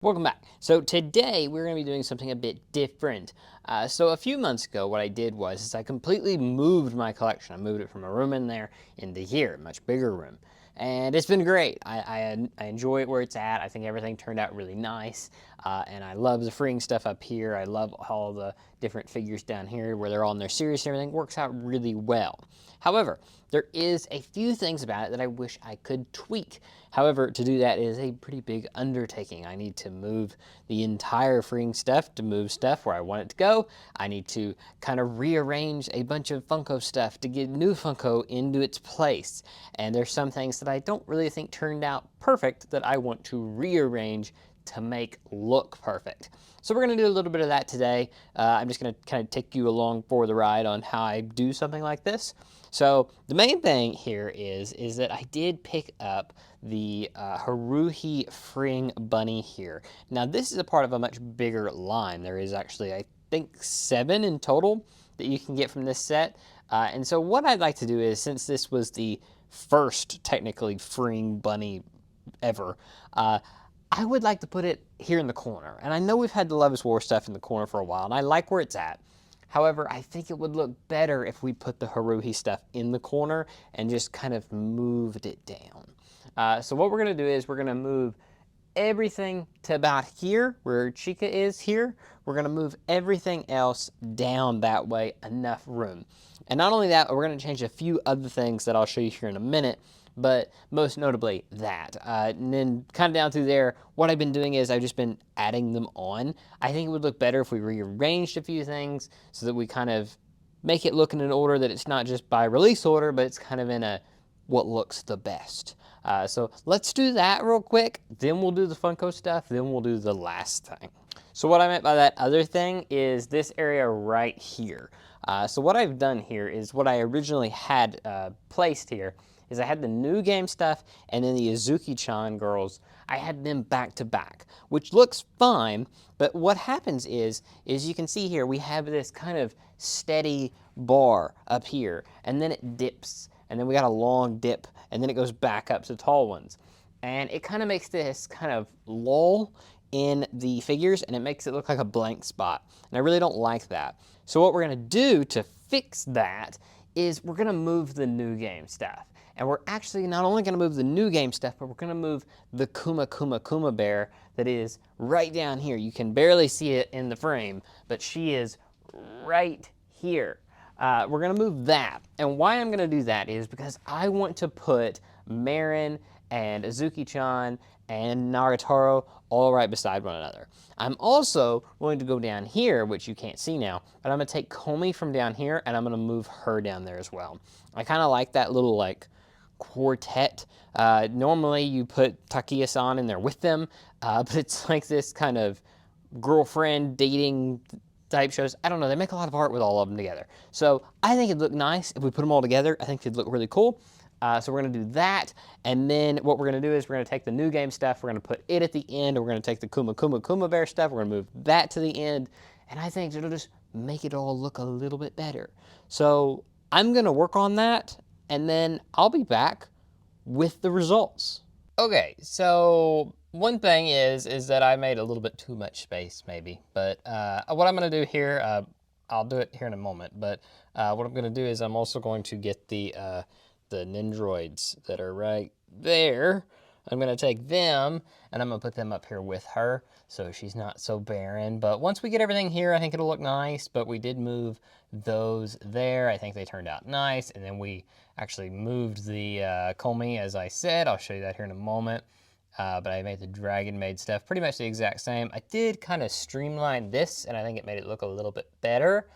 Welcome back. So today we're going to be doing something a bit different. So a few months ago what I did was I completely moved my collection. I moved it from a room in there into here, a much bigger room. And it's been great. I enjoy it where it's at. I think everything turned out really nice. And I love the freeing stuff up here. I love all the different figures down here where they're all in their series and everything. Works out really well. However, there is a few things about it that I wish I could tweak. However, to do that is a pretty big undertaking. I need to move the entire freeing stuff to move stuff where I want it to go. I need to kind of rearrange a bunch of Funko stuff to get new Funko into its place. And there's some things that I don't really think turned out perfect that I want to rearrange to make look perfect. So we're going to do a little bit of that today. I'm just going to kind of take you along for the ride on how I do something like this. So the main thing here is that I did pick up the Haruhi Freeing Bunny here. Now this is a part of a much bigger line. There is actually, I think, 7 in total that you can get from this set. And so what I'd like to do is, since this was the first technically freeing bunny ever, I would like to put it here in the corner. And I know we've had the Love is War stuff in the corner for a while, and I like where it's at. However, I think it would look better if we put the Haruhi stuff in the corner and just kind of moved it down. So what we're going to do is we're going to move everything to about here, where Chica is here. We're going to move everything else down that way, enough room. And not only that, we're going to change a few other things that I'll show you here in a minute, but most notably that. And then kind of down through there, what I've been doing is I've just been adding them on. I think it would look better if we rearranged a few things so that we kind of make it look in an order that it's not just by release order, but it's kind of in a what looks the best. So let's do that real quick, then we'll do the Funko stuff, then we'll do the last thing. So what I meant by that other thing is this area right here. So what I've done here is what I originally had placed here is I had the new game stuff and then the Azuki-chan girls, I had them back to back, which looks fine, but what happens is you can see here, we have this kind of steady bar up here, and then it dips, and then we got a long dip, and then it goes back up to tall ones. And it kind of makes this kind of lull in the figures, and it makes it look like a blank spot. And I really don't like that. So what we're gonna do to fix that is we're gonna move the new game stuff. And we're actually not only gonna move the new game stuff, but we're gonna move the Kuma bear that is right down here. You can barely see it in the frame, but she is right here. We're gonna move that. And why I'm gonna do that is because I want to put Marin and Azuki-chan and Nagatoro all right beside one another. I'm also going to go down here, which you can't see now, but I'm gonna take Komi from down here and I'm gonna move her down there as well. I kind of like that little like quartet. Normally you put Takiya-san in there with them, but it's like this kind of girlfriend dating type shows. I don't know, they make a lot of art with all of them together. So I think it'd look nice if we put them all together. I think it'd look really cool. So we're gonna do that, and then what we're gonna do is we're gonna take the new game stuff, we're gonna put it at the end, and we're gonna take the Kuma bear stuff, we're gonna move that to the end, and I think it'll just make it all look a little bit better. So I'm gonna work on that, and then I'll be back with the results. Okay, so one thing is that I made a little bit too much space, maybe. But what I'm going to do here, I'll do it here in a moment. But what I'm going to do is I'm also going to get the Nindroids that are right there. I'm going to take them, and I'm going to put them up here with her, so she's not so barren. But once we get everything here, I think it'll look nice. But we did move those there. I think they turned out nice. And then we actually moved the Komi, as I said. I'll show you that here in a moment. But I made the Dragon Maid stuff pretty much the exact same. I did kind of streamline this, and I think it made it look a little bit better.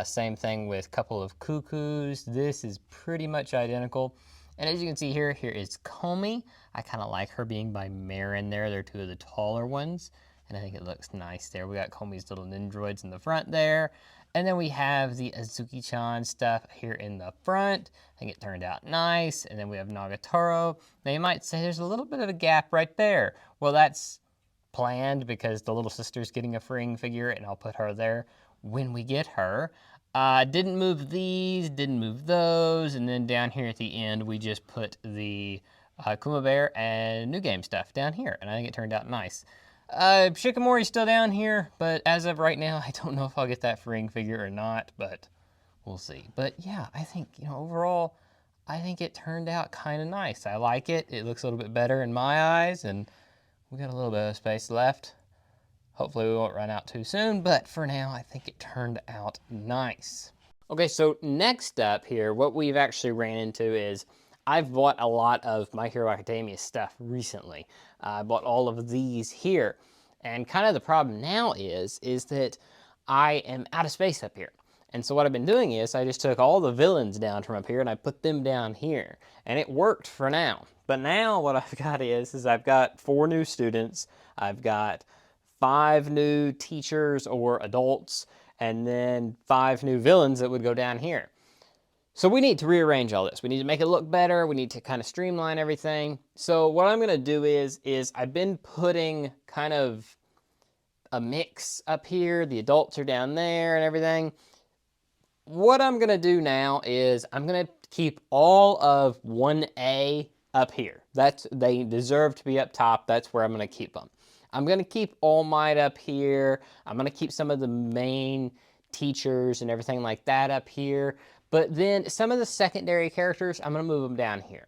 Same thing with a couple of Cuckoos. This is pretty much identical. And as you can see here, here is Komi. I kind of like her being by Marin there. They're two of the taller ones. And I think it looks nice there. We got Komi's little Nindroids in the front there. And then we have the Azuki-chan stuff here in the front. I think it turned out nice. And then we have Nagatoro. Now you might say there's a little bit of a gap right there. Well, that's planned because the little sister's getting a freeing figure, and I'll put her there when we get her. Didn't move these, didn't move those, and then down here at the end, we just put the Kuma Bear and New Game stuff down here, and I think it turned out nice. Shikamori's still down here, but as of right now, I don't know if I'll get that ring figure or not, but we'll see. But yeah, I think, you know, overall, I think it turned out kind of nice. I like it. It looks a little bit better in my eyes, and we got a little bit of space left. Hopefully we won't run out too soon, but for now, I think it turned out nice. Okay, so next up here, what we've actually ran into is I've bought a lot of My Hero Academia stuff recently. I bought all of these here. And kind of the problem now is that I am out of space up here. And so what I've been doing is I just took all the villains down from up here and I put them down here. And it worked for now. But now what I've got is I've got 4 new students. I've got 5 new teachers or adults, and then 5 new villains that would go down here. So we need to rearrange all this. We need to make it look better. We need to kind of streamline everything. So what I'm gonna do is I've been putting kind of a mix up here. The adults are down there and everything. What I'm gonna do now is I'm gonna keep all of 1A up here. They deserve to be up top. That's where I'm gonna keep them. I'm gonna keep All Might up here. I'm gonna keep some of the main teachers and everything like that up here. But then some of the secondary characters, I'm gonna move them down here.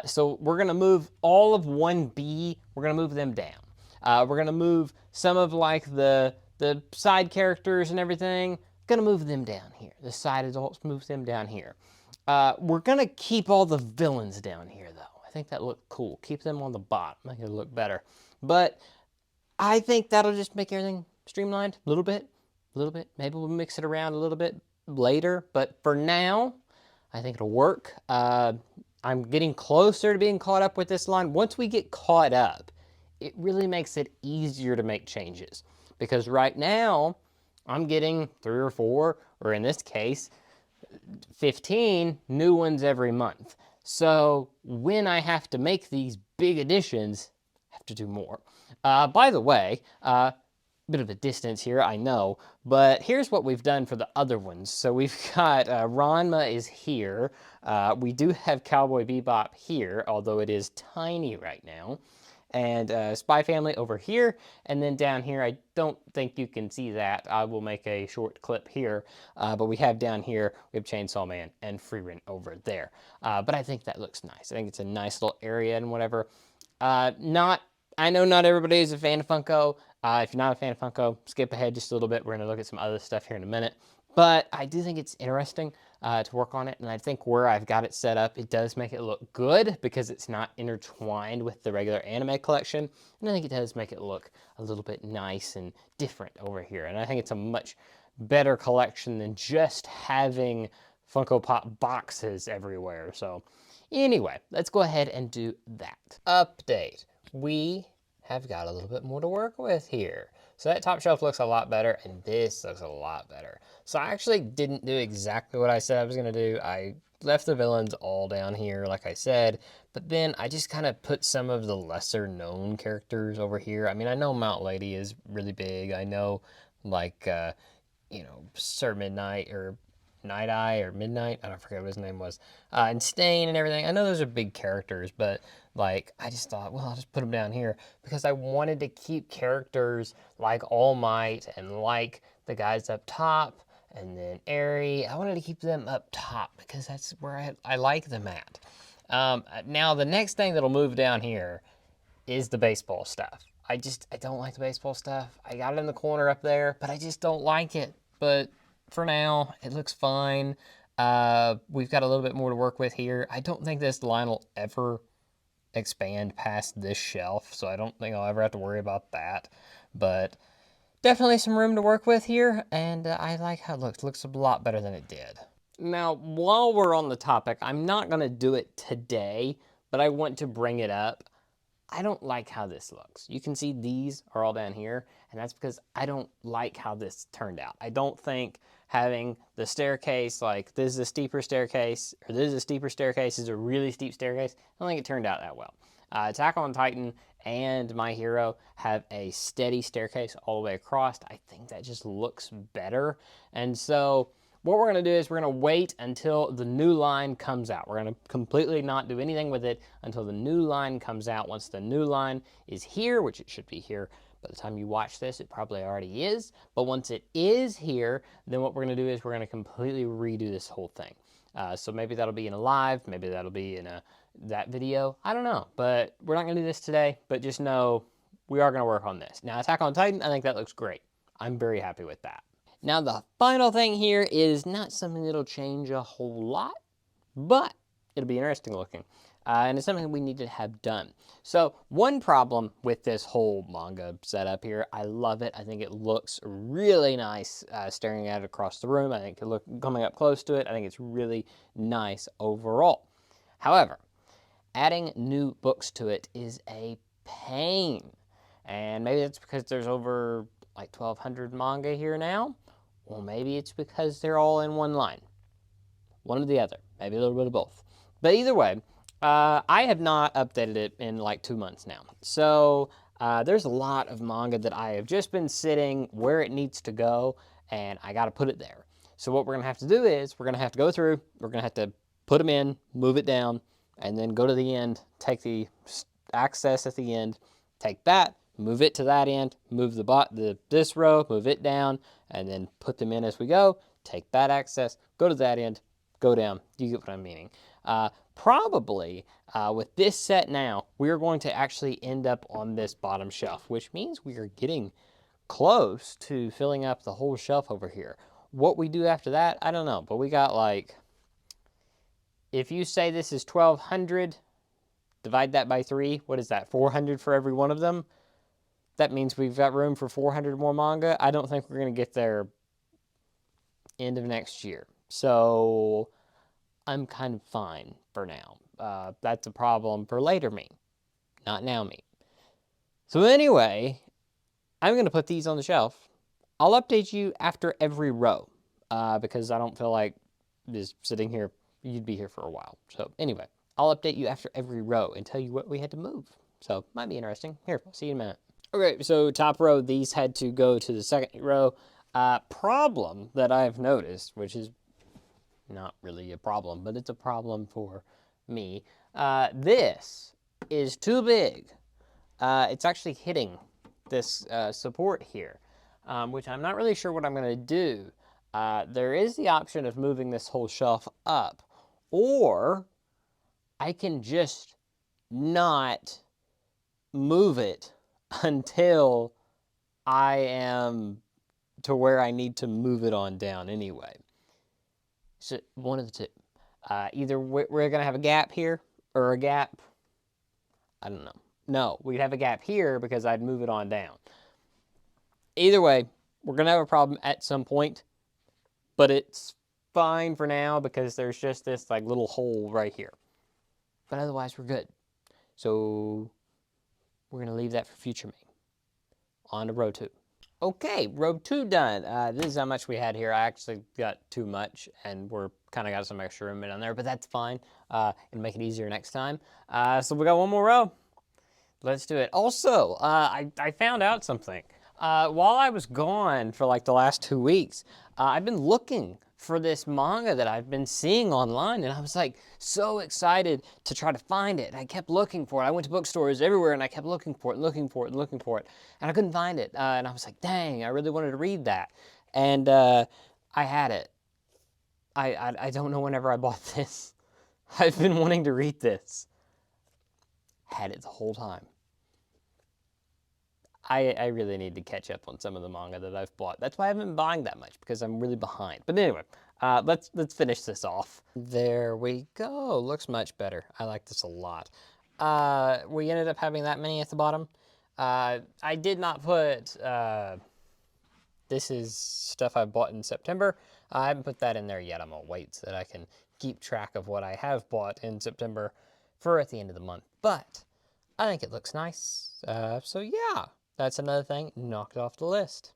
So we're gonna move all of 1B, we're gonna move them down. We're gonna move some of like the side characters and everything, gonna move them down here. The side adults, move them down here. We're gonna keep all the villains down here though. I think that looked cool. Keep them on the bottom, make it look better. But I think that'll just make everything streamlined a little bit. Maybe we'll mix it around a little bit later, but for now, I think it'll work. I'm getting closer to being caught up with this line. Once we get caught up, it really makes it easier to make changes. Because right now, I'm getting 3 or 4, or in this case, 15 new ones every month. So when I have to make these big additions, I have to do more. By the way, bit of a distance here, I know, but here's what we've done for the other ones. So we've got Ranma is here. We do have Cowboy Bebop here, although it is tiny right now. And Spy Family over here, and then down here, I don't think you can see that. I will make a short clip here, but we have down here, we have Chainsaw Man and Freerin over there. But I think that looks nice. I think it's a nice little area and whatever. I know not everybody is a fan of Funko. If you're not a fan of Funko, skip ahead just a little bit. We're going to look at some other stuff here in a minute. But I do think it's interesting to work on it. And I think where I've got it set up, it does make it look good because it's not intertwined with the regular anime collection. And I think it does make it look a little bit nice and different over here. And I think it's a much better collection than just having Funko Pop boxes everywhere. So anyway, let's go ahead and do that. Update. We have got a little bit more to work with here. So that top shelf looks a lot better, and this looks a lot better. So I actually didn't do exactly what I said I was gonna do. I left the villains all down here, like I said, but then I just kind of put some of the lesser known characters over here. I mean, I know Mount Lady is really big. I know, like, you know, Sir Midnight or Night Eye or Midnight, I don't forget what his name was, and Stain and everything. I know those are big characters, but like, I just thought, well, I'll just put them down here because I wanted to keep characters like All Might and like the guys up top and then Airy. I wanted to keep them up top because that's where I like them at. Now, the next thing that'll move down here is the baseball stuff. I don't like the baseball stuff. I got it in the corner up there, but I just don't like it. But for now, it looks fine. We've got a little bit more to work with here. I don't think this line will ever expand past this shelf, so I don't think I'll ever have to worry about that. But definitely some room to work with here, and I like how it looks. It looks a lot better than it did. Now, while we're on the topic, I'm not going to do it today, but I want to bring it up. I don't like how this looks. You can see these are all down here, and that's because I don't like how this turned out. I don't think having the staircase, like this is a steeper staircase, or this is a steeper staircase, is a really steep staircase. I don't think it turned out that well. Attack on Titan and My Hero have a steady staircase all the way across. I think that just looks better. And so what we're going to do is we're going to wait until the new line comes out. We're going to completely not do anything with it until the new line comes out. Once the new line is here, which it should be here, By the time you watch this, it probably already is. But once it is here, then what we're going to do is we're going to completely redo this whole thing. So maybe that'll be in a live, maybe that'll be in that video. I don't know, but we're not going to do this today. But just know we are going to work on this. Now, Attack on Titan, I think that looks great. I'm very happy with that. Now, the final thing here is not something that'll change a whole lot, but it'll be interesting looking. And it's something we need to have done. So one problem with this whole manga setup here, I love it. I think it looks really nice staring at it across the room. I think coming up close to it, I think it's really nice overall. However, adding new books to it is a pain. And maybe that's because there's over like 1,200 manga here now. Or maybe it's because they're all in one line. One or the other. Maybe a little bit of both. But either way, I have not updated it in like 2 months now. So there's a lot of manga that I have just been sitting where it needs to go, and I got to put it there. So what we're going to have to do is we're going to have to go through, we're going to have to put them in, move it down, and then go to the end, take the access at the end, take that, move it to that end, move this row, move it down, and then put them in as we go, take that access, go to that end, go down. You get what I'm meaning. Probably with this set now, we're going to actually end up on this bottom shelf, which means we are getting close to filling up the whole shelf over here. What we do after that, I don't know, but we got like, if you say this is 1,200, divide that by 3, what is that, 400 for every one of them? That means we've got room for 400 more manga. I don't think we're going to get there end of next year. So I'm kind of fine for now. That's a problem for later me, not now me. So anyway, I'm going to put these on the shelf. I'll update you after every row because I don't feel like just sitting here, you'd be here for a while. So anyway, I'll update you after every row and tell you what we had to move. So might be interesting. Here, I'll see you in a minute. Okay, so top row, these had to go to the second row. Problem that I've noticed, which is not really a problem, but it's a problem for me. This is too big. It's actually hitting this support here, which I'm not really sure what I'm going to do. There is the option of moving this whole shelf up, or I can just not move it until I am to where I need to move it on down anyway. So one of the two. Either we're going to have a gap here or a gap. I don't know. No, we'd have a gap here because I'd move it on down. Either way, we're going to have a problem at some point, but it's fine for now because there's just this like little hole right here. But otherwise, we're good. So we're going to leave that for future me. On to row 2. Okay, row 2 done. This is how much we had here. I actually got too much, and we're kind of got some extra room in there, but that's fine. It'll make it easier next time. So we got one more row. Let's do it. Also, I found out something. While I was gone for like the last 2 weeks, I've been looking for this manga that I've been seeing online, and I was like so excited to try to find it. I kept looking for it. I went to bookstores everywhere, and I kept looking for it, and I couldn't find it. And I was like, dang, I really wanted to read that. And I had it. I don't know whenever I bought this. I've been wanting to read this. Had it the whole time. I really need to catch up on some of the manga that I've bought. That's why I haven't been buying that much, because I'm really behind. But anyway, let's finish this off. There we go. Looks much better. I like this a lot. We ended up having that many at the bottom. I did not put, this is stuff I bought in September. I haven't put that in there yet. I'm gonna wait so that I can keep track of what I have bought in September for at the end of the month. But I think it looks nice. So yeah. That's another thing knocked off the list.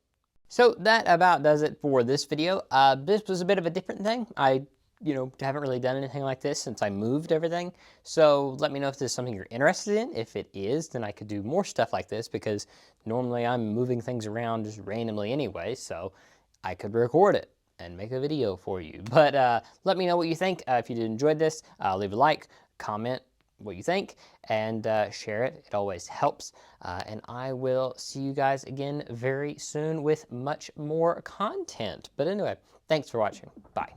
So that about does it for this video. This was a bit of a different thing. I, haven't really done anything like this since I moved everything. So let me know if this is something you're interested in. If it is, then I could do more stuff like this because normally I'm moving things around just randomly anyway. So I could record it and make a video for you. But let me know what you think. If you did enjoy this, leave a like, comment, what you think, and share it. It always helps. And I will see you guys again very soon with much more content. But anyway, thanks for watching. Bye.